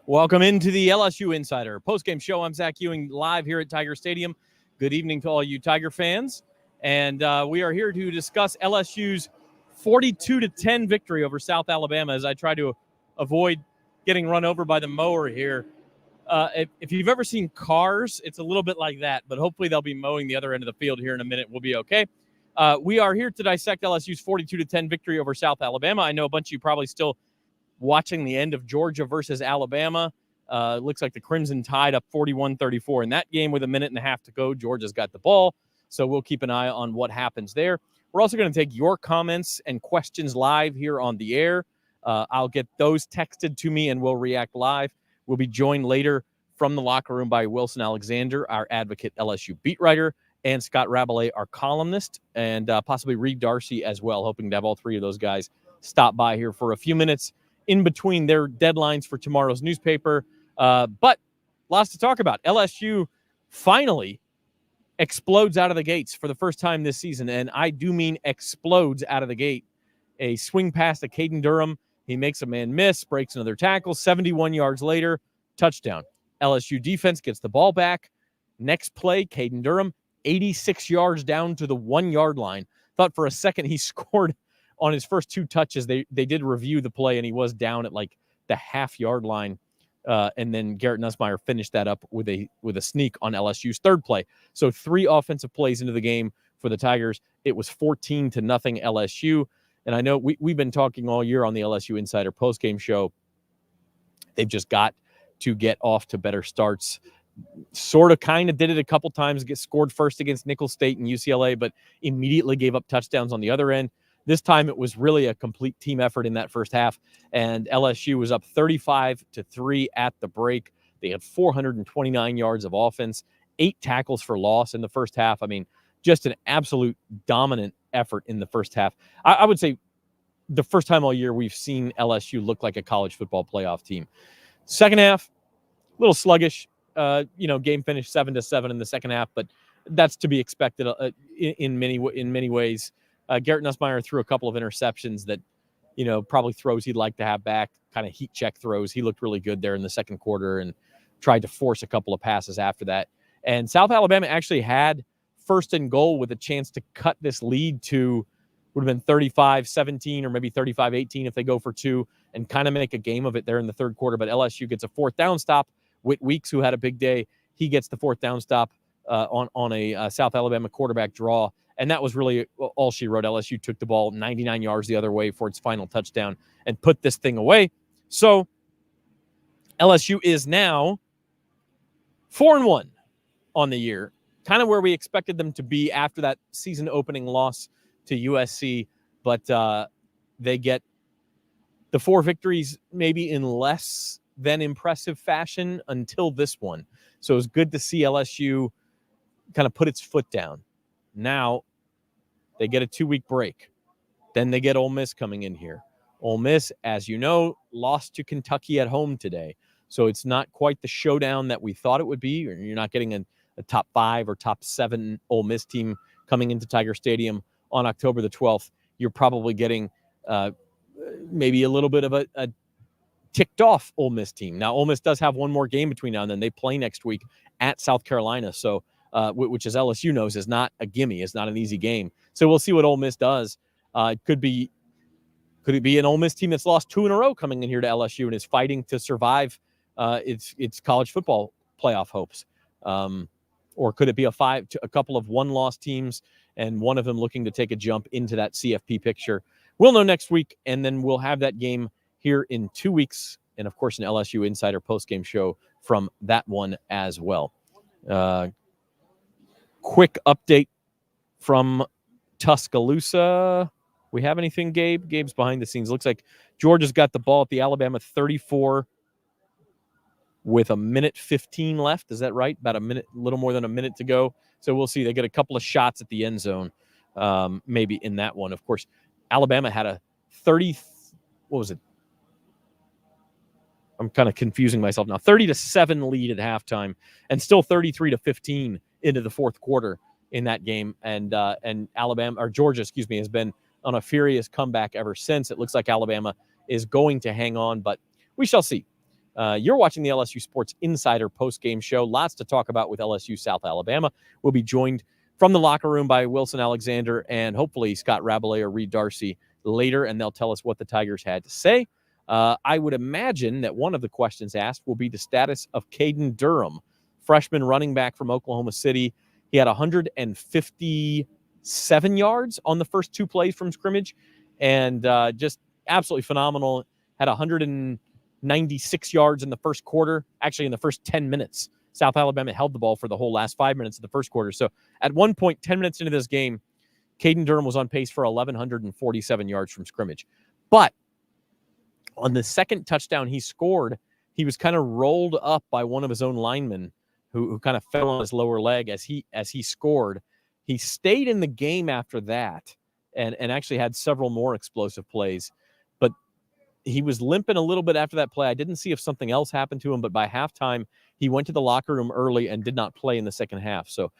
Welcome into the LSU Insider postgame show. I'm Zach Ewing, live here at Tiger Stadium. Good evening to all you Tiger fans. And we are here to discuss LSU's 42-10 victory over South Alabama as I try to avoid getting run over by the mower here. If you've ever seen Cars, it's a little bit like that, but hopefully they'll be mowing the other end of the field here in a minute. We'll be okay. We are here to dissect LSU's 42-10 victory over South Alabama. I know a bunch of you probably still watching the end of Georgia versus Alabama. Looks like the Crimson tied up 41-34 in that game with a minute and a half to go. Georgia's got the ball, so we'll keep an eye on what happens there. We're also going to take your comments and questions live here on the air. I'll get those texted to me, and we'll react live. We'll be joined later from the locker room by Wilson Alexander, our advocate LSU beat writer, and Scott Rabelais, our columnist, and possibly Reed Darcy as well, hoping to have all three of those guys stop by here for a few minutes in between their deadlines for tomorrow's newspaper. But lots to talk about. LSU finally explodes out of the gates for the first time this season, and I do mean explodes out of the gate. A swing pass to Kaden Durham. He makes a man miss, breaks another tackle. 71 yards later, touchdown. LSU defense gets the ball back. Next play, Kaden Durham, 86 yards down to the 1 yard line. Thought for a second he scored on his first two touches. They did review the play, and he was down at like the half-yard line. And then Garrett Nussmeier finished that up with a sneak on LSU's third play. So 3 offensive plays into the game for the Tigers. It was 14-0 LSU. And I know we've been talking all year on the LSU Insider postgame show. They've just got to get off to better starts. Sort of kind of did it a couple times, get scored first against Nicholls State and UCLA, but immediately gave up touchdowns on the other end. This time it was really a complete team effort in that first half, and LSU was up 35-3 at the break. They had 429 yards of offense, 8 tackles for loss in the first half. I mean, just an absolute dominant effort in the first half. I would say the first time all year we've seen LSU look like a college football playoff team. Second half, a little sluggish. Game finished 7-7 in the second half, but that's to be expected in many ways. Garrett Nussmeier threw a couple of interceptions that, probably throws he'd like to have back, kind of heat check throws. He looked really good there in the second quarter and tried to force a couple of passes after that. And South Alabama actually had first and goal with a chance to cut this lead to, would have been 35-17 or maybe 35-18 if they go for 2 and kind of make a game of it there in the third quarter. But LSU gets a fourth down stop. Whit Weeks, who had a big day, he gets the fourth down stop on a South Alabama quarterback draw. And that was really all she wrote. LSU took the ball 99 yards the other way for its final touchdown and put this thing away. So LSU is now 4-1 on the year, kind of where we expected them to be after that season opening loss to USC. But they get the 4 victories maybe in less than impressive fashion until this one. So it was good to see LSU kind of put its foot down. Now they get a 2-week break. Then they get Ole Miss coming in here. Ole Miss, as you know, lost to Kentucky at home today. So it's not quite the showdown that we thought it would be. You're not getting a top 5 or top 7 Ole Miss team coming into Tiger Stadium on October the 12th. You're probably getting maybe a little bit of a ticked off Ole Miss team. Now, Ole Miss does have one more game between now and then. They play next week at South Carolina. So, which as LSU knows is not a gimme. It's not an easy game. So we'll see what Ole Miss does. Could it be an Ole Miss team that's lost 2 in a row coming in here to LSU and is fighting to survive its college football playoff hopes? Or could it be a couple of one-loss teams and one of them looking to take a jump into that CFP picture? We'll know next week, and then we'll have that game here in 2 weeks, and of course an LSU Insider postgame show from that one as well. Quick update from Tuscaloosa. We have anything, Gabe? Gabe's behind the scenes. Looks like Georgia's got the ball at the Alabama 34 with 1:15 left. Is that right? About a minute, a little more than a minute to go. So we'll see. They get a couple of shots at the end zone, maybe in that one. Of course, Alabama had a 30. What was it? I'm kind of confusing myself now. 30-7 lead at halftime, and still 33-15 into the fourth quarter in that game. And Georgia, has been on a furious comeback ever since. It looks like Alabama is going to hang on, but we shall see. You're watching the LSU Sports Insider post-game show. Lots to talk about with LSU South Alabama. We'll be joined from the locker room by Wilson Alexander and hopefully Scott Rabelais or Reed Darcy later, and they'll tell us what the Tigers had to say. I would imagine that one of the questions asked will be the status of Kaden Durham, freshman running back from Oklahoma City. He had 157 yards on the first 2 plays from scrimmage, and just absolutely phenomenal. Had 196 yards in the first quarter, actually in the first 10 minutes. South Alabama held the ball for the whole last 5 minutes of the first quarter. So at one point, 10 minutes into this game, Caden Durham was on pace for 1,147 yards from scrimmage. But on the second touchdown he scored, he was kind of rolled up by one of his own linemen who kind of fell on his lower leg as he scored. He stayed in the game after that and actually had several more explosive plays. But he was limping a little bit after that play. I didn't see if something else happened to him, but by halftime, he went to the locker room early and did not play in the second half. So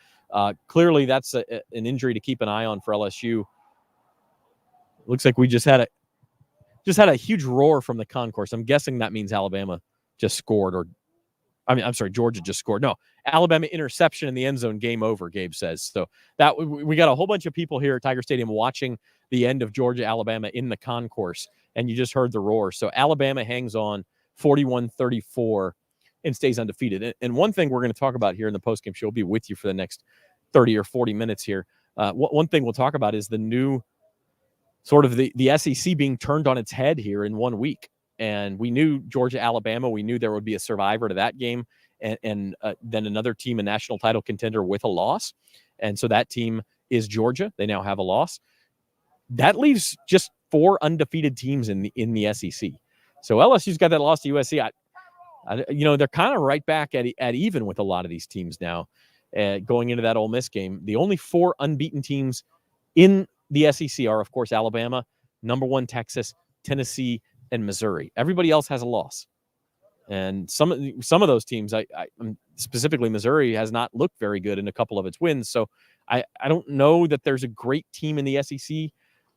clearly that's an injury to keep an eye on for LSU. Looks like we just had a huge roar from the concourse. I'm guessing that means Alabama just scored, or I'm sorry, Georgia just scored. No, Alabama interception in the end zone, game over, Gabe says. So that we got a whole bunch of people here at Tiger Stadium watching the end of Georgia-Alabama in the concourse, and you just heard the roar. So Alabama hangs on 41-34 and stays undefeated. And one thing we're going to talk about here in the postgame show, will be with you for the next 30 or 40 minutes here. One thing we'll talk about is the new sort of the SEC being turned on its head here in 1 week. And we knew Georgia-Alabama. We knew there would be a survivor to that game, and then another team, a national title contender with a loss. And so that team is Georgia. They now have a loss. That leaves just 4 undefeated teams in the SEC. So LSU's got that loss to USC. They're kind of right back at even with a lot of these teams now going into that Ole Miss game. The only 4 unbeaten teams in the SEC are, of course, Alabama, number 1 Texas, Tennessee, and Missouri. Everybody else has a loss. And some of those teams, specifically Missouri, has not looked very good in a couple of its wins. So I don't know that there's a great team in the SEC.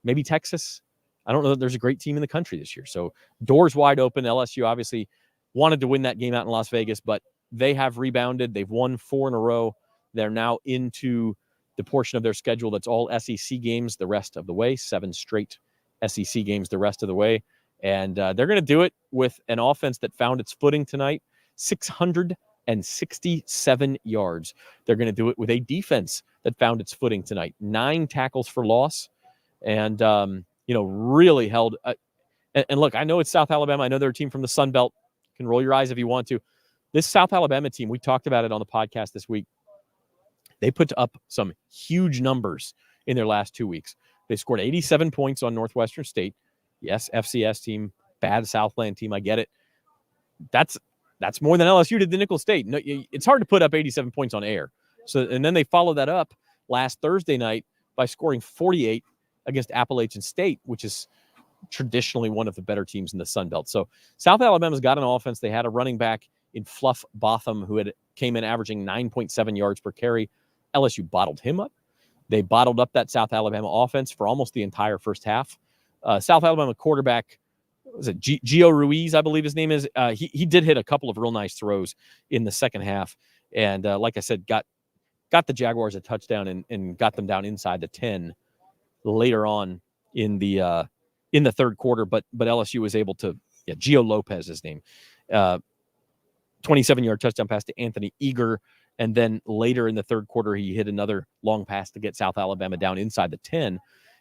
Maybe Texas. I don't know that there's a great team in the country this year. So doors wide open. LSU obviously wanted to win that game out in Las Vegas, but they have rebounded. They've won 4 in a row. They're now into the portion of their schedule that's all SEC games the rest of the way, 7 straight SEC games the rest of the way. And they're going to do it with an offense that found its footing tonight, 667 yards. They're going to do it with a defense that found its footing tonight, 9 tackles for loss, and really held. And look, I know it's South Alabama. I know they're a team from the Sun Belt. You can roll your eyes if you want to. This South Alabama team, we talked about it on the podcast this week. They put up some huge numbers in their last 2 weeks. They scored 87 points on Northwestern State. Yes, FCS team, bad Southland team. I get it. That's more than LSU did to Nicholls State. No, it's hard to put up 87 points on air. So, and then they followed that up last Thursday night by scoring 48 against Appalachian State, which is traditionally one of the better teams in the Sun Belt. So South Alabama's got an offense. They had a running back in Fluff Botham who came in averaging 9.7 yards per carry. LSU bottled him up. They bottled up that South Alabama offense for almost the entire first half. South Alabama quarterback, was it Gio Ruiz, I believe his name is. He did hit a couple of real nice throws in the second half. And like I said, got the Jaguars a touchdown and got them down inside the 10 later on in the third quarter. But LSU was able to, Gio Lopez, his name, 27-yard touchdown pass to Anthony Eager. And then later in the third quarter, he hit another long pass to get South Alabama down inside the 10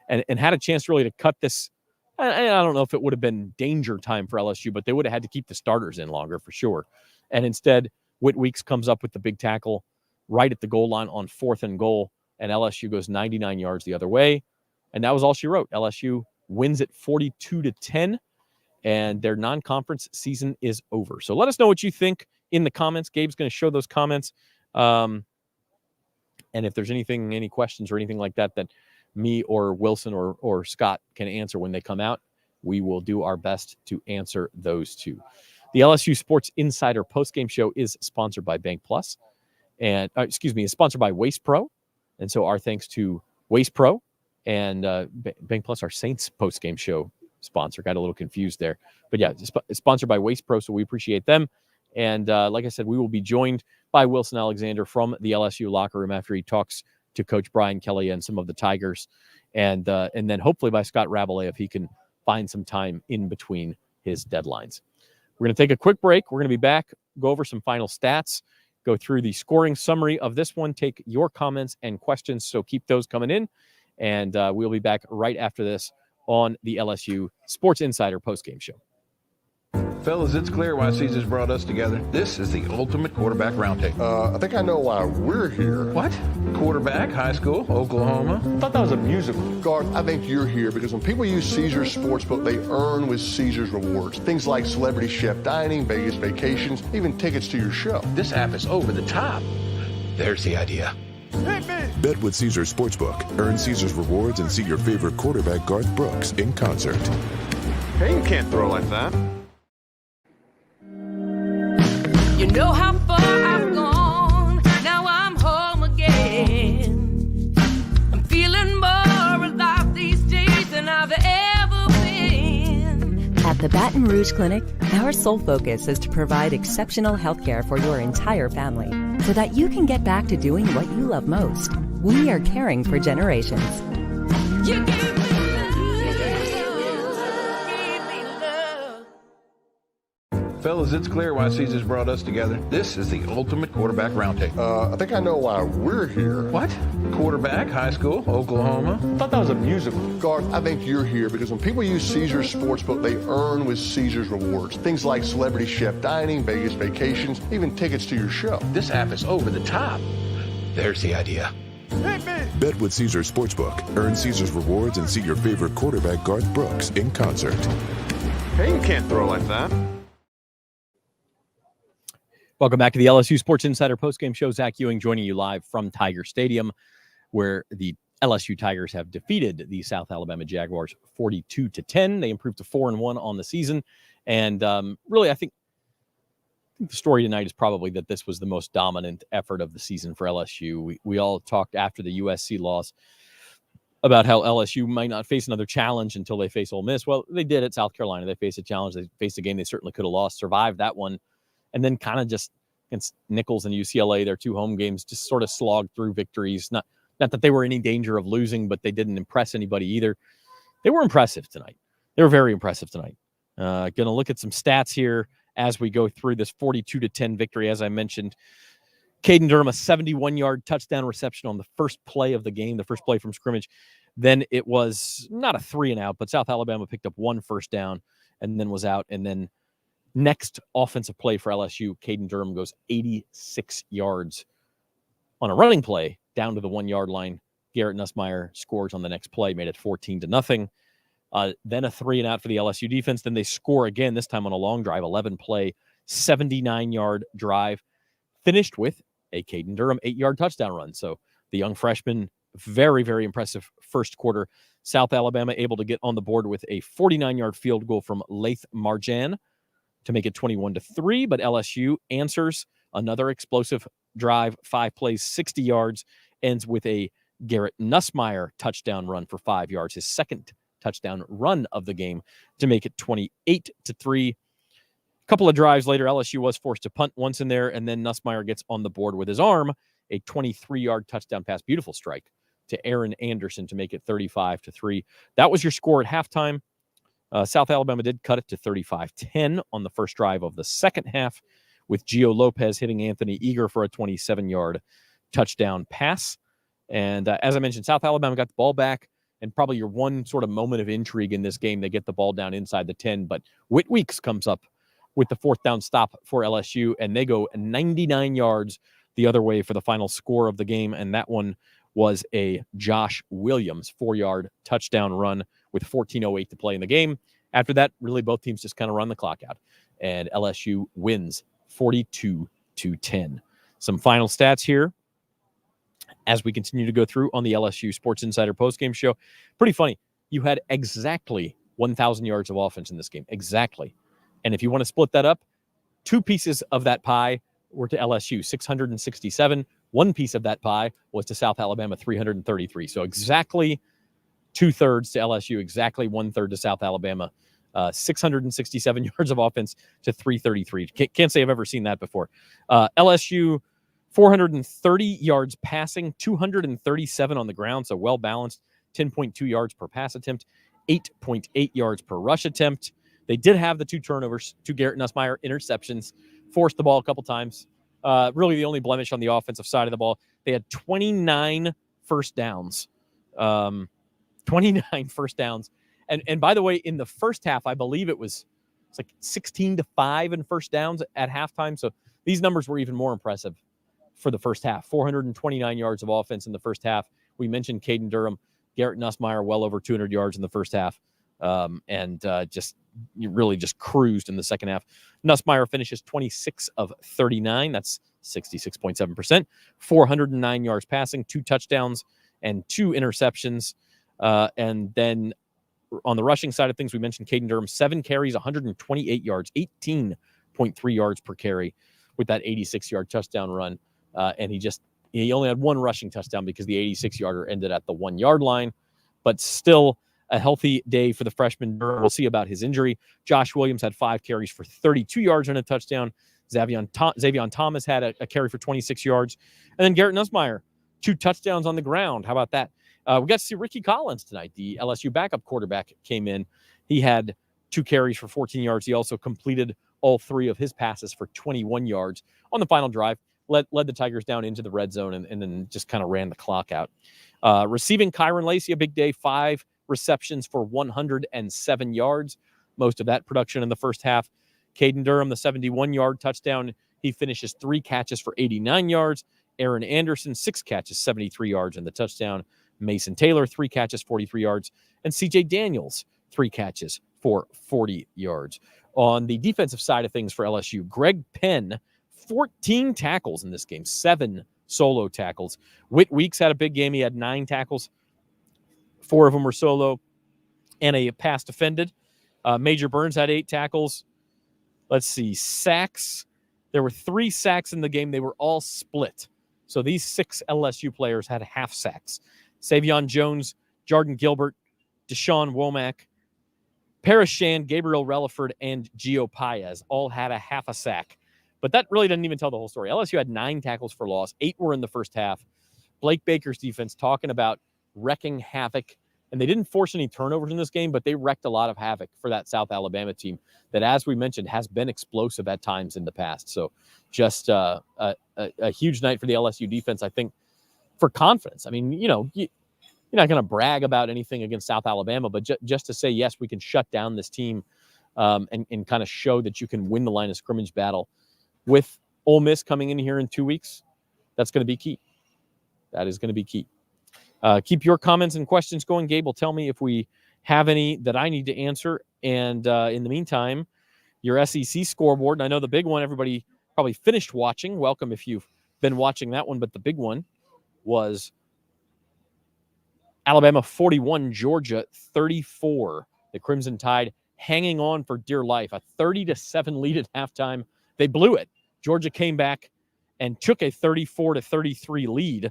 and had a chance really to cut this. I don't know if it would have been danger time for LSU, but they would have had to keep the starters in longer for sure. And instead, Whit Weeks comes up with the big tackle right at the goal line on 4th and goal, and LSU goes 99 yards the other way. And that was all she wrote. LSU wins it 42-10, and their non-conference season is over. So let us know what you think in the comments. Gabe's going to show those comments. And if there's any questions or anything like that me or Wilson or Scott can answer when they come out, we will do our best to answer those too. The LSU Sports Insider postgame show is sponsored by Bank Plus, and is sponsored by Waste Pro. And so our thanks to Waste Pro and Bank Plus, our Saints postgame show sponsor. Got a little confused there. But yeah, it's sponsored by Waste Pro, so we appreciate them. And like I said, we will be joined by Wilson Alexander from the LSU locker room after he talks to Coach Brian Kelly and some of the Tigers. And then hopefully by Scott Rabelais if he can find some time in between his deadlines. We're going to take a quick break. We're going to be back, go over some final stats, go through the scoring summary of this one, take your comments and questions, so keep those coming in. And we'll be back right after this on the LSU Sports Insider postgame show. Fellas, it's clear why Caesars brought us together. This is the ultimate quarterback roundtable. I think I know why we're here. What? Quarterback, high school, Oklahoma? I thought that was a musical. Garth, I think you're here because when people use Caesars Sportsbook, they earn with Caesars rewards. Things like celebrity chef dining, Vegas vacations, even tickets to your show. This app is over the top. There's the idea. Bet with Caesars Sportsbook. Earn Caesars rewards and see your favorite quarterback, Garth Brooks, in concert. Hey, you can't throw like that. You know how far I've gone, now I'm home again. I'm feeling more alive these days than I've ever been. At the Baton Rouge Clinic, our sole focus is to provide exceptional health care for your entire family so that you can get back to doing what you love most. We are caring for generations. You gave me Fellas, it's clear why Caesars brought us together. This is the ultimate quarterback roundtable. I think I know why we're here. What? Quarterback, high school, Oklahoma? I thought that was a musical. Garth, I think you're here because when people use Caesars Sportsbook, they earn with Caesars rewards. Things like celebrity chef dining, Vegas vacations, even tickets to your show. This app is over the top. There's the idea. Bet with Caesars Sportsbook. Earn Caesars rewards and see your favorite quarterback, Garth Brooks, in concert. Hey, you can't throw like that. Welcome back to the LSU Sports Insider postgame show. Zach Ewing joining you live from Tiger Stadium, where the LSU Tigers have defeated the South Alabama Jaguars 42-10. They improved to 4-1 on the season. And really, I think the story tonight is probably that this was the most dominant effort of the season for LSU. We all talked after the USC loss about how LSU might not face another challenge until they face Ole Miss. Well, they did at South Carolina. They faced a challenge. They faced a game they certainly could have lost, survived that one. And then kind of just against Nichols and UCLA, their two home games, just sort of slogged through victories. Not that they were in any danger of losing, but they didn't impress anybody either. They were impressive tonight. They were very impressive tonight. Going to look at some stats here as we go through this 42-10 victory. As I mentioned, Kaden Durham, a 71-yard touchdown reception on the first play of the game, the first play from scrimmage. Then it was not a 3-and-out, but South Alabama picked up one first down and then was out. And then next offensive play for LSU, Caden Durham goes 86 yards on a running play down to the 1-yard line. Garrett Nussmeier scores on the next play, made it 14-0. Then a 3-and-out for the LSU defense. Then they score again, this time on a long drive, 11-play, 79-yard drive, finished with a Caden Durham 8-yard touchdown run. So the young freshman, very, very impressive first quarter. South Alabama able to get on the board with a 49-yard field goal from Laith Marjan to make it 21-3, but LSU answers another explosive drive, 5 plays, 60 yards, ends with a Garrett Nussmeier touchdown run for 5 yards, his second touchdown run of the game to make it 28-3. A couple of drives later, LSU was forced to punt once in there, and then Nussmeier gets on the board with his arm, a 23-yard touchdown pass, beautiful strike to Aaron Anderson to make it 35-3. That was your score at halftime. South Alabama did cut it to 35-10 on the first drive of the second half, with Gio Lopez hitting Anthony Eager for a 27-yard touchdown pass. And as I mentioned, South Alabama got the ball back, and probably your one sort of moment of intrigue in this game, they get the ball down inside the 10, but Whit Weeks comes up with the fourth down stop for LSU, and they go 99 yards the other way for the final score of the game, and that one was a Josh Williams 4-yard touchdown run with 14:08 to play in the game. After that, really both teams just kind of run the clock out, and LSU wins 42-10. Some final stats here as we continue to go through on the LSU Sports Insider postgame show. Pretty funny. You had exactly 1,000 yards of offense in this game. Exactly. And if you want to split that up, 2 pieces of that pie were to LSU, 667. 1 piece of that pie was to South Alabama, 333. So exactly 2/3 to LSU, exactly 1/3 to South Alabama. 667 yards of offense to 333. Can't say I've ever seen that before. LSU, 430 yards passing, 237 on the ground, so well balanced. 10.2 yards per pass attempt, 8.8 yards per rush attempt. They did have the 2 turnovers, 2 Garrett Nussmeier interceptions, forced the ball a couple times. Really the only blemish on the offensive side of the ball. They had 29 first downs. 29 first downs. And by the way, in the first half, I believe it's like 16-5 in first downs at halftime. So these numbers were even more impressive for the first half. 429 yards of offense in the first half. We mentioned Caden Durham, Garrett Nussmeier, well over 200 yards in the first half. You really just cruised in the second half. Nussmeier finishes 26 of 39. That's 66.7%. 409 yards passing, 2 touchdowns, and 2 interceptions. And then on the rushing side of things, we mentioned Kaden Durham, 7 carries, 128 yards, 18.3 yards per carry with that 86-yard touchdown run. And he only had 1 rushing touchdown because the 86-yarder ended at the 1-yard line. But still a healthy day for the freshman Durham. We'll see about his injury. Josh Williams had 5 carries for 32 yards and a touchdown. Xavier Thomas had a carry for 26 yards. And then Garrett Nussmeier, 2 touchdowns on the ground. How about that? We got to see Ricky Collins tonight. The LSU backup quarterback came in. He had 2 carries for 14 yards. He also completed all 3 of his passes for 21 yards on the final drive. Led the Tigers down into the red zone and then just kind of ran the clock out. Receiving Kyron Lacey, a big day, 5 receptions for 107 yards. Most of that production in the first half. Kaden Durham, the 71-yard touchdown. He finishes 3 catches for 89 yards. Aaron Anderson, 6 catches, 73 yards in the touchdown. Mason Taylor, 3 catches, 43 yards. And CJ Daniels, 3 catches for 40 yards. On the defensive side of things for LSU, Greg Penn, 14 tackles in this game, 7 solo tackles. Whit Weeks had a big game. He had 9 tackles. 4 of them were solo and a pass defended. Major Burns had 8 tackles. Let's see, sacks. There were 3 sacks in the game. They were all split. So these 6 LSU players had half sacks. Savion Jones, Jordan Gilbert, Deshaun Womack, Paris Shand, Gabriel Relaford, and Gio Paez all had a half a sack. But that really doesn't even tell the whole story. LSU had 9 tackles for loss. 8 were in the first half. Blake Baker's defense talking about wrecking havoc. And they didn't force any turnovers in this game, but they wrecked a lot of havoc for that South Alabama team that, as we mentioned, has been explosive at times in the past. So just a huge night for the LSU defense, I think, for confidence. I mean, you're not going to brag about anything against South Alabama, but just to say, yes, we can shut down this team and kind of show that you can win the line of scrimmage battle with Ole Miss coming in here in 2 weeks. That's going to be key. That is going to be key. Keep your comments and questions going. Gabe will tell me if we have any that I need to answer. And in the meantime, your SEC scoreboard. And I know the big one, everybody probably finished watching. Welcome if you've been watching that one. But the big one was Alabama 41, Georgia 34. The Crimson Tide hanging on for dear life. A 30-7 lead at halftime. They blew it. Georgia came back and took a 34-33 lead.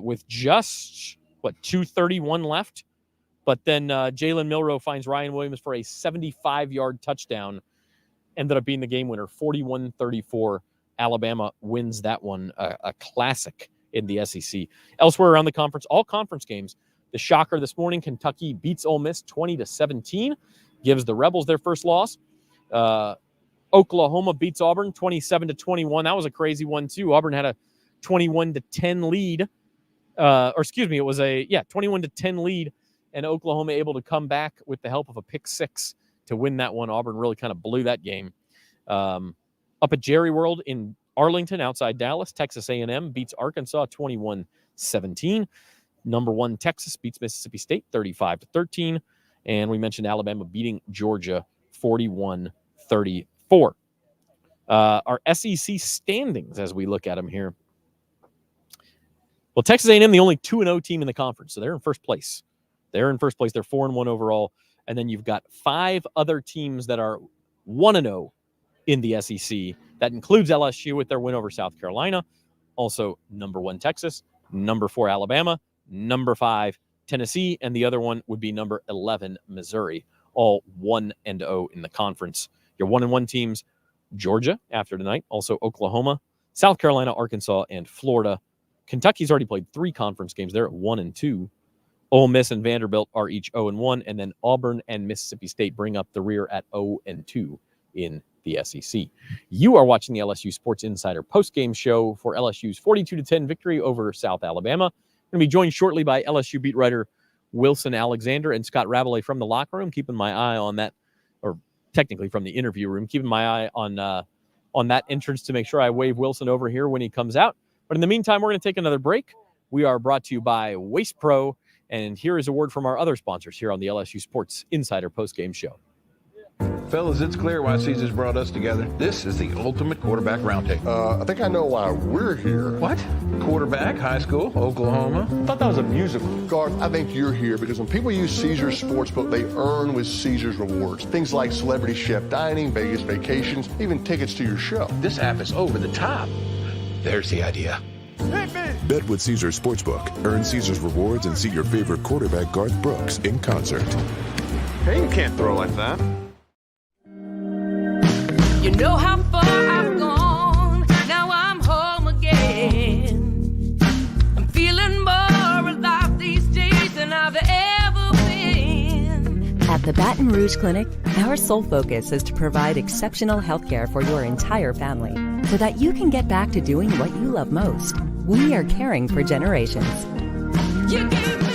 With just, 2:31 left. But then Jalen Milroe finds Ryan Williams for a 75-yard touchdown. Ended up being the game winner, 41-34. Alabama wins that one, a classic in the SEC. Elsewhere around the conference, all conference games. The shocker this morning, Kentucky beats Ole Miss 20-17, gives the Rebels their first loss. Oklahoma beats Auburn 27-21. That was a crazy one, too. Auburn had a 21-10 lead. It was a 21-10 lead, and Oklahoma able to come back with the help of a pick 6 to win that one. Auburn really kind of blew that game. Up at Jerry World in Arlington, outside Dallas, Texas A&M beats Arkansas 21-17. Number 1 Texas beats Mississippi State 35-13, and we mentioned Alabama beating Georgia 41-34. Our SEC standings as we look at them here. Well, Texas A&M, the only 2-0 team in the conference, so they're in first place. They're 4-1 overall, and then you've got 5 other teams that are 1-0 in the SEC. That includes LSU with their win over South Carolina. Also, number 1 Texas, number 4 Alabama, number 5 Tennessee, and the other one would be number 11, Missouri, all 1-0 in the conference. Your 1-1 teams, Georgia after tonight, also Oklahoma, South Carolina, Arkansas, and Florida. Kentucky's already played 3 conference games. They're at 1-2. Ole Miss and Vanderbilt are each 0-1, and then Auburn and Mississippi State bring up the rear at 0-2 in the SEC. You are watching the LSU Sports Insider postgame show for LSU's 42-10 victory over South Alabama. I'm going to be joined shortly by LSU beat writer Wilson Alexander and Scott Rabelais from the locker room, keeping my eye on that, or technically from the interview room, keeping my eye on that entrance to make sure I wave Wilson over here when he comes out. But in the meantime, we're going to take another break. We are brought to you by Waste Pro, and here is a word from our other sponsors here on the LSU Sports Insider postgame show. Fellas, it's clear why Caesars brought us together. This is the ultimate quarterback roundtable. I think I know why we're here. What? Quarterback, high school, Oklahoma? I thought that was a musical. Garth, I think you're here because when people use Caesars Sportsbook, they earn with Caesars rewards. Things like celebrity chef dining, Vegas vacations, even tickets to your show. This app is over the top. There's the idea. Bet with Caesars Sportsbook. Earn Caesars rewards and see your favorite quarterback Garth Brooks in concert. Hey, you can't throw like that. You know how far I've gone, now I'm home again. I'm feeling more alive these days than I've ever been. At the Baton Rouge Clinic, our sole focus is to provide exceptional health care for your entire family so that you can get back to doing what you love most. We are caring for generations. You give me love.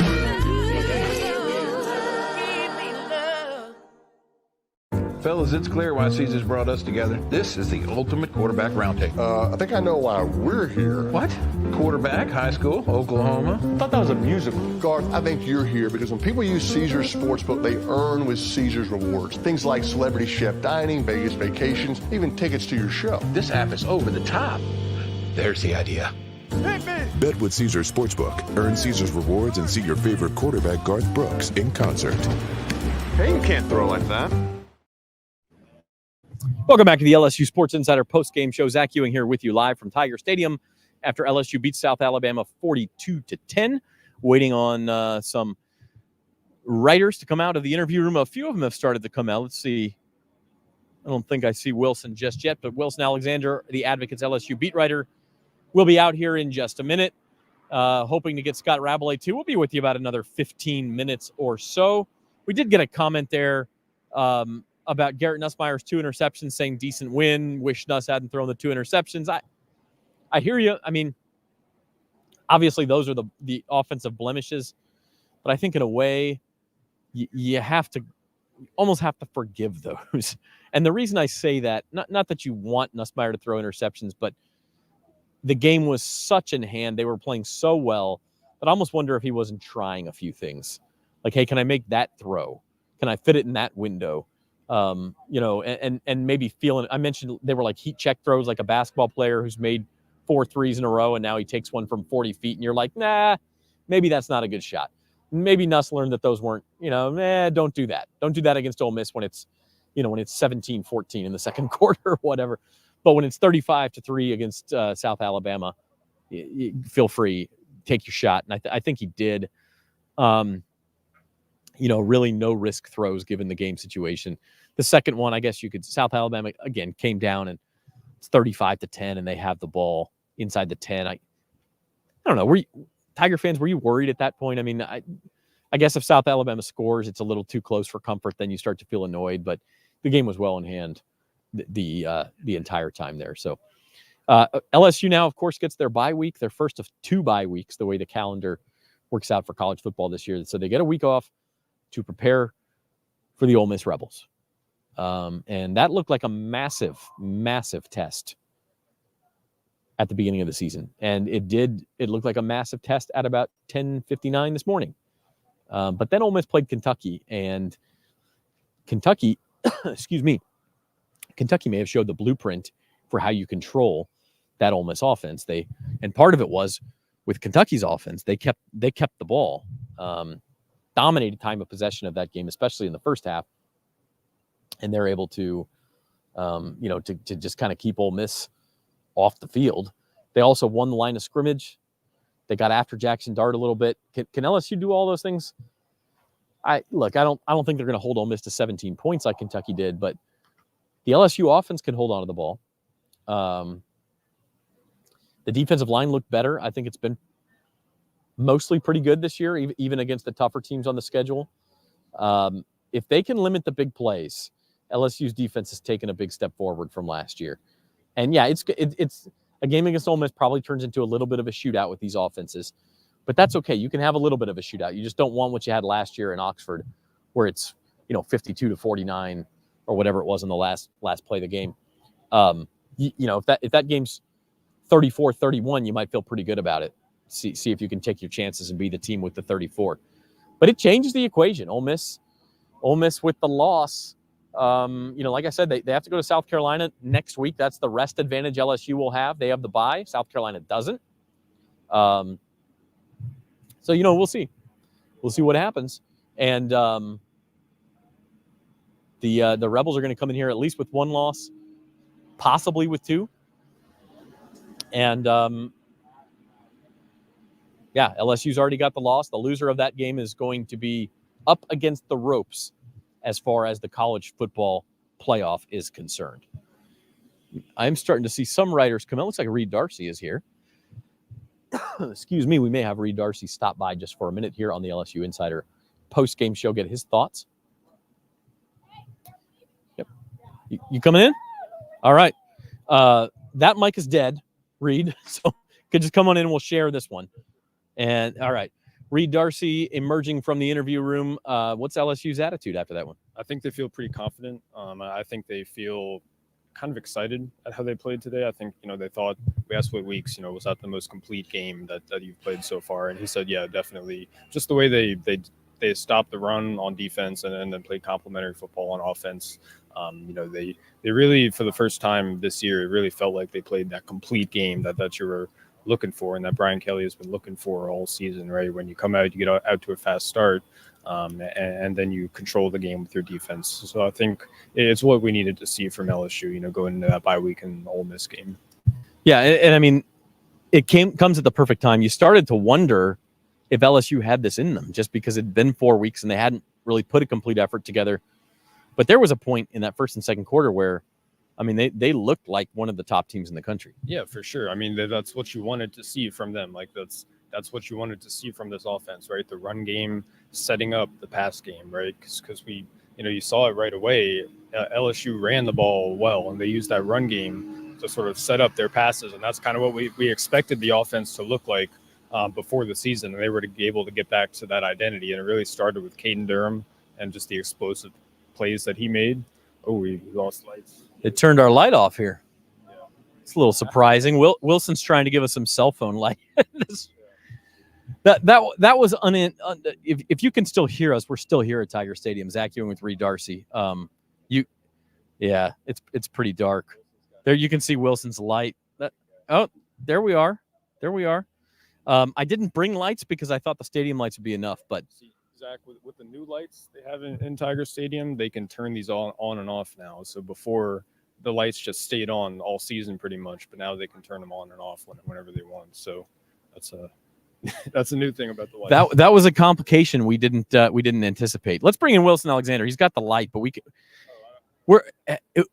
Fellas, it's clear why Caesars brought us together. This is the ultimate quarterback roundtable. I think I know why we're here. What? Quarterback, high school, Oklahoma? I thought that was a musical. Garth, I think you're here because when people use Caesars Sportsbook, they earn with Caesars rewards. Things like celebrity chef dining, Vegas vacations, even tickets to your show. This app is over the top. There's the idea. Bet with Caesars Sportsbook. Earn Caesars rewards and see your favorite quarterback Garth Brooks in concert. Hey, you can't throw like that. Welcome back to the LSU Sports Insider postgame show. Zach Ewing here with you live from Tiger Stadium after LSU beats South Alabama 42-10. Waiting on some writers to come out of the interview room. A few of them have started to come out. Let's see. I don't think I see Wilson just yet, but Wilson Alexander, the Advocates LSU beat writer, will be out here in just a minute. Hoping to get Scott Rabelais too. We'll be with you about another 15 minutes or so. We did get a comment there about Garrett Nussmeier's 2 interceptions, saying decent win. Wish Nuss hadn't thrown the 2 interceptions. I hear you. I mean, obviously those are the offensive blemishes, but I think in a way you almost have to forgive those. And the reason I say that, not that you want Nussmeier to throw interceptions, but the game was such in hand. They were playing so well that I almost wonder if he wasn't trying a few things. Like, hey, can I make that throw? Can I fit it in that window? And maybe feeling, I mentioned they were like heat check throws, like a basketball player who's made 4 threes in a row and now he takes one from 40 feet and you're like, nah, maybe that's not a good shot. Maybe Nuss learned that those weren't, don't do that. Don't do that against Ole Miss when it's 17-14 in the second quarter or whatever. But when it's 35-3 against South Alabama, you feel free, take your shot. And I think he did. Really no risk throws given the game situation. The second one, I guess South Alabama again came down and it's 35-10 and they have the ball inside the 10. I don't know. Tiger fans, were you worried at that point? I mean, I guess if South Alabama scores, it's a little too close for comfort. Then you start to feel annoyed, but the game was well in hand the entire time there. So LSU now, of course, gets their bye week, their first of 2 bye weeks, the way the calendar works out for college football this year. So they get a week off to prepare for the Ole Miss Rebels. And that looked like a massive, massive test at the beginning of the season. And it looked like a massive test at about 10:59 this morning. But then Ole Miss played Kentucky, and Kentucky, Kentucky may have showed the blueprint for how you control that Ole Miss offense. And part of it was with Kentucky's offense, they kept the ball, dominated time of possession of that game, especially in the first half. And they're able to, to just kind of keep Ole Miss off the field. They also won the line of scrimmage. They got after Jackson Dart a little bit. Can LSU do all those things? I don't think they're going to hold Ole Miss to 17 points like Kentucky did, but the LSU offense can hold on to the ball. The defensive line looked better. I think it's been mostly pretty good this year, even against the tougher teams on the schedule. If they can limit the big plays, LSU's defense has taken a big step forward from last year. And yeah, it's a game against Ole Miss probably turns into a little bit of a shootout with these offenses, but that's okay. You can have a little bit of a shootout. You just don't want what you had last year in Oxford, where it's 52-49 or whatever it was in the last play of the game. If that game's 34-31, you might feel pretty good about it. See if you can take your chances and be the team with the 34. But it changes the equation. Ole Miss with the loss. Like I said, they have to go to South Carolina next week. That's the rest advantage LSU will have. They have the bye. South Carolina doesn't. So we'll see. We'll see what happens. And the Rebels are going to come in here at least with one loss, possibly with two. And LSU's already got the loss. The loser of that game is going to be up against the ropes as far as the college football playoff is concerned. I'm starting to see some writers come out. Looks like Reed Darcy is here. Excuse me. We may have Reed Darcy stop by just for a minute here on the LSU Insider post-game show, get his thoughts. Yep. You coming in? All right. That mic is dead, Reed. So could just come on in and we'll share this one. And all right. Reed Darcy emerging from the interview room. What's LSU's attitude after that one? I think they feel pretty confident. I think they feel kind of excited at how they played today. I think, they thought, we asked what Weeks, was that the most complete game that you've played so far? And he said, yeah, definitely. Just the way they stopped the run on defense and then played complementary football on offense. They really, for the first time this year, it really felt like they played that complete game that you were looking for and that Brian Kelly has been looking for all season, right? When you come out, you get out to a fast start, and then you control the game with your defense. So I think it's what we needed to see from LSU, going into that bye week and Ole Miss game. Yeah, and I mean, it comes at the perfect time. You started to wonder if LSU had this in them just because it'd been 4 weeks and they hadn't really put a complete effort together. But there was a point in that first and second quarter where, I mean, they looked like one of the top teams in the country. Yeah, for sure. I mean, that's what you wanted to see from them. Like that's what you wanted to see from this offense, right? The run game setting up the pass game, right? Because we, you saw it right away. LSU ran the ball well, and they used that run game to sort of set up their passes, and that's kind of what we expected the offense to look like before the season, and they were able to get back to that identity. And it really started with Kaden Durham and just the explosive plays that he made. Oh, we lost lights. It turned our light off here. Yeah. It's a little surprising. Wilson's trying to give us some cell phone light. That was if you can still hear us, we're still here at Tiger Stadium. Zach Ewing with Reed Darcy. It's pretty dark. There you can see Wilson's light. There we are. I didn't bring lights because I thought the stadium lights would be enough, but Zach, with the new lights they have in Tiger Stadium, they can turn these on and off now. So before the lights just stayed on all season pretty much, but now they can turn them on and off whenever they want. So that's a new thing about the lights. That was a complication we didn't anticipate. Let's bring in Wilson Alexander. He's got the light, but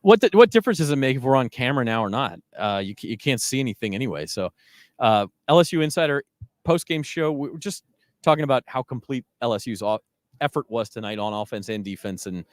what difference does it make if we're on camera now or not? You can't see anything anyway. So LSU Insider post-game show, we're just talking about how complete LSU's effort was tonight on offense and defense, and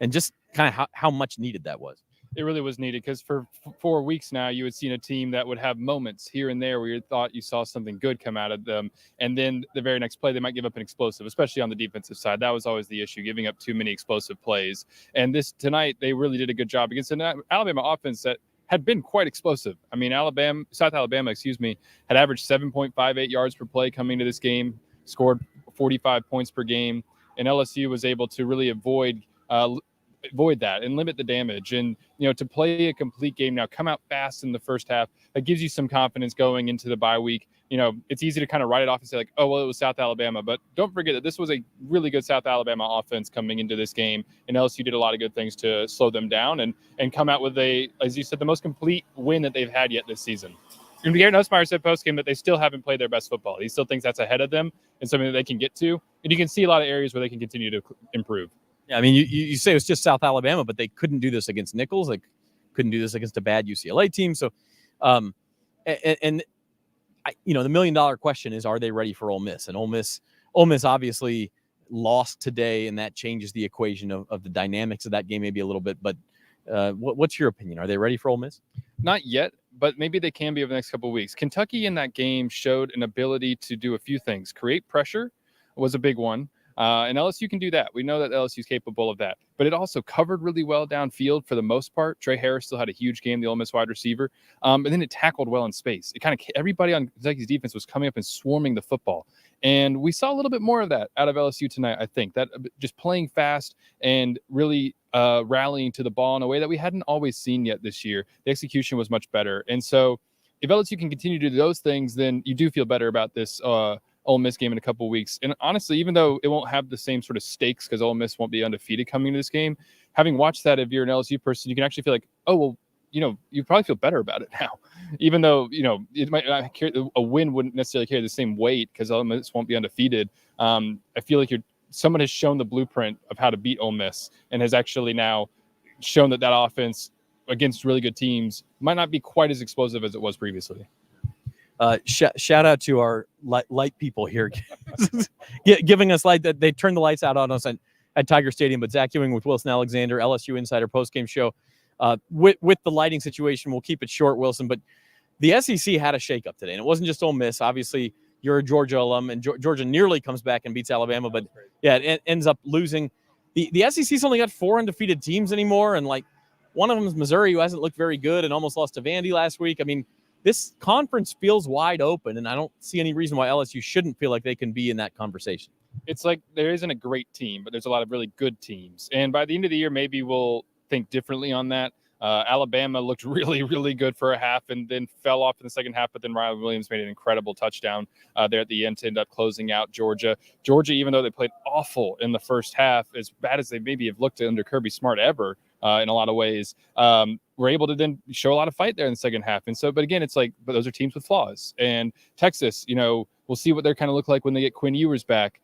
just kind of how much needed that was. It really was needed because for 4 weeks now, you had seen a team that would have moments here and there where you thought you saw something good come out of them. And then the very next play, they might give up an explosive, especially on the defensive side. That was always the issue, giving up too many explosive plays. And tonight, they really did a good job against an Alabama offense that had been quite explosive. I mean, South Alabama, had averaged 7.58 yards per play coming to this game, scored 45 points per game. And LSU was able to really avoid that and limit the damage, and to play a complete game now, come out fast in the first half, that gives you some confidence going into the bye week. It's easy to kind of write it off and say like, oh well, it was South Alabama, but don't forget that this was a really good South Alabama offense coming into this game, and LSU did a lot of good things to slow them down and come out with as you said, the most complete win that they've had yet this season. And Garrett Nussmeier said post-game that they still haven't played their best football. He still thinks that's ahead of them and something that they can get to. And you can see a lot of areas where they can continue to improve. Yeah, I mean, you say it was just South Alabama, but they couldn't do this against Nichols. They couldn't do this against a bad UCLA team. So, the $1 million question is, are they ready for Ole Miss? And Ole Miss obviously lost today, and that changes the equation of the dynamics of that game maybe a little bit. But what's your opinion? Are they ready for Ole Miss? Not yet, but maybe they can be over the next couple of weeks. Kentucky in that game showed an ability to do a few things. Create pressure was a big one. And LSU can do that. We know that LSU is capable of that. But it also covered really well downfield for the most part. Trey Harris still had a huge game, the Ole Miss wide receiver. And then it tackled well in space. It kind of everybody on Kentucky's defense was coming up and swarming the football. And we saw a little bit more of that out of LSU tonight, I think. That just playing fast and really rallying to the ball in a way that we hadn't always seen yet this year. The execution was much better. And so if LSU can continue to do those things, then you do feel better about this Ole Miss game in a couple of weeks. And honestly, even though it won't have the same sort of stakes because Ole Miss won't be undefeated coming into this game, having watched that, if you're an LSU person, you can actually feel like, oh, well, you probably feel better about it now, even though, it might not carry, a win wouldn't necessarily carry the same weight because Ole Miss won't be undefeated. I feel like someone has shown the blueprint of how to beat Ole Miss and has actually now shown that offense against really good teams might not be quite as explosive as it was previously. Shout out to our light people here, giving us light. That they turned the lights out on us at Tiger Stadium. But Zach Ewing with Wilson Alexander, LSU Insider postgame show. With the lighting situation, we'll keep it short, Wilson. But the SEC had a shakeup today, and it wasn't just Ole Miss. Obviously, you're a Georgia alum, and Georgia nearly comes back and beats Alabama, but yeah, it ends up losing. The SEC's only got 4 undefeated teams anymore, and like one of them is Missouri, who hasn't looked very good and almost lost to Vandy last week. I mean, this conference feels wide open, and I don't see any reason why LSU shouldn't feel like they can be in that conversation. It's like there isn't a great team, but there's a lot of really good teams. And by the end of the year, maybe we'll think differently on that. Alabama looked really, really good for a half and then fell off in the second half, but then Riley Williams made an incredible touchdown there at the end to end up closing out Georgia. Georgia, even though they played awful in the first half, as bad as they maybe have looked under Kirby Smart ever in a lot of ways, were able to then show a lot of fight there in the second half. And so, but again, it's like, but those are teams with flaws. And Texas, we'll see what they're kind of look like when they get Quinn Ewers back,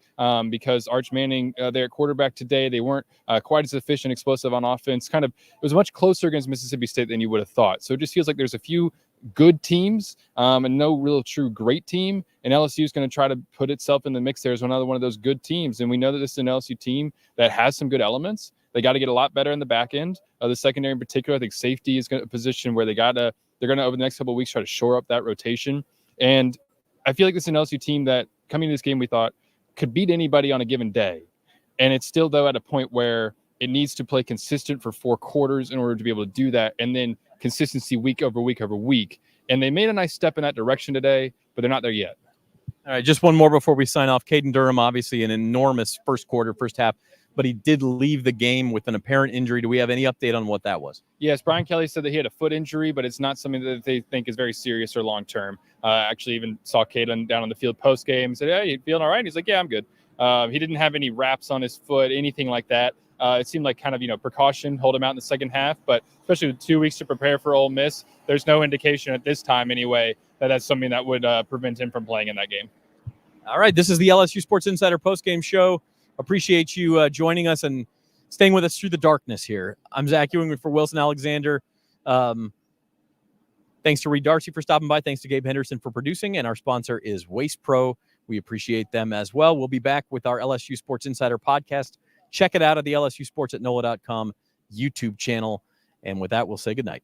because Arch Manning, there at quarterback today, they weren't quite as efficient, explosive on offense. It was much closer against Mississippi State than you would have thought. So it just feels like there's a few good teams and no real true great team. And LSU is going to try to put itself in the mix there as another one of those good teams. And we know that this is an LSU team that has some good elements. They got to get a lot better in the back end. The secondary in particular, I think safety is going to position where they're going to, over the next couple of weeks, try to shore up that rotation. And I feel like this is an LSU team that coming to this game, we thought could beat anybody on a given day. And it's still, though, at a point where it needs to play consistent for 4 quarters in order to be able to do that. And then consistency week over week over week. And they made a nice step in that direction today, but they're not there yet. All right, just one more before we sign off. Kaden Durham, obviously an enormous first half, but he did leave the game with an apparent injury. Do we have any update on what that was? Yes, Brian Kelly said that he had a foot injury, but it's not something that they think is very serious or long-term. Actually even saw Kaden down on the field post-game, said, hey, you feeling all right? He's like, yeah, I'm good. He didn't have any wraps on his foot, anything like that. It seemed like kind of, precaution, hold him out in the second half, but especially with 2 weeks to prepare for Ole Miss, there's no indication at this time anyway that that's something that would prevent him from playing in that game. All right, this is the LSU Sports Insider postgame show. Appreciate you joining us and staying with us through the darkness here. I'm Zach Ewing for Wilson Alexander. Thanks to Reed Darcy for stopping by. Thanks to Gabe Henderson for producing. And our sponsor is Waste Pro. We appreciate them as well. We'll be back with our LSU Sports Insider podcast. Check it out at the LSU Sports at NOLA.com YouTube channel. And with that, we'll say goodnight.